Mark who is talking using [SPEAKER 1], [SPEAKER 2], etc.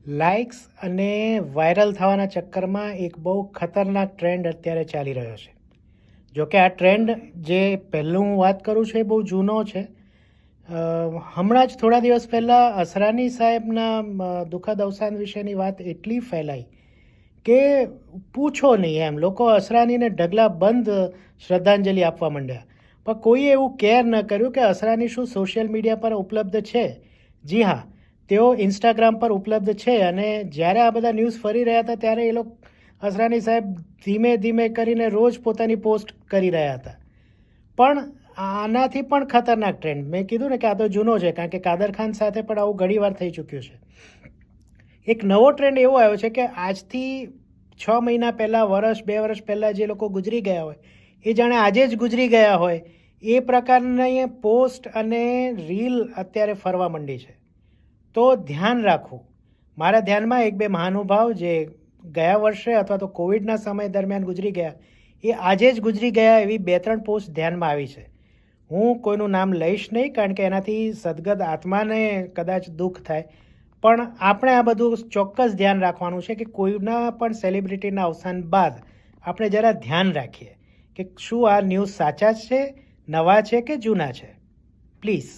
[SPEAKER 1] Likes અને viral થવાના ચક્કરમાં એક બહુ ખતરનાક ટ્રેન્ડ અત્યારે ચાલી રહ્યો છે. જોકે આ ટ્રેન્ડ જે પહેલું હું વાત કરું છું એ બહુ જૂનો છે. હમણાં જ થોડા દિવસ પહેલાં અસરાની સાહેબના દુઃખદ અવસાન વિશેની વાત એટલી ફેલાઈ કે પૂછો નહીં એમ. લોકો અસરાનીને ઢગલાબંધ શ્રદ્ધાંજલિ આપવા માંડ્યા, પણ કોઈએ એવું કેર ન કર્યું કે અસરાની શું સોશિયલ મીડિયા પર ઉપલબ્ધ છે. જી હા, તેઓ ઇન્સ્ટાગ્રામ પર ઉપલબ્ધ છે. અને જ્યારે આ બધા ન્યૂઝ ફરી રહ્યા હતા ત્યારે એ લોકો અસરાની સાહેબ ધીમે ધીમે કરીને રોજ પોતાની પોસ્ટ કરી રહ્યા હતા. પણ આનાથી પણ ખતરનાક ટ્રેન્ડ, મેં કીધું ને કે આ તો જૂનો છે, કારણ કે કાદર ખાન સાથે પણ આવું ઘણીવાર થઈ ચૂક્યું છે. એક નવો ટ્રેન્ડ એવો આવ્યો છે કે આજથી 6 મહિના પહેલાં, વર્ષ 2 વર્ષ પહેલાં જે લોકો ગુજરી ગયા હોય એ જાણે આજે જ ગુજરી ગયા હોય એ પ્રકારની પોસ્ટ અને રીલ અત્યારે ફરવા માંડી છે. તો ધ્યાન રાખવું. મારા ધ્યાનમાં 1-2 મહાનુભાવ જે ગયા વર્ષે અથવા તો કોવિડના સમય દરમિયાન ગુજરી ગયા એ આજે જ ગુજરી ગયા એવી 2-3 પોસ્ટ ધ્યાનમાં આવી છે. હું કોઈનું નામ લઈશ નહીં, કારણ કે એનાથી સદગત આત્માને કદાચ દુઃખ થાય. પણ આપણે આ બધું ચોક્કસ ધ્યાન રાખવાનું છે કે કોઈના પણ સેલિબ્રિટીના અવસાન બાદ આપણે જરા ધ્યાન રાખીએ કે શું આ ન્યૂઝ સાચા છે, નવા છે કે જૂના છે. પ્લીઝ.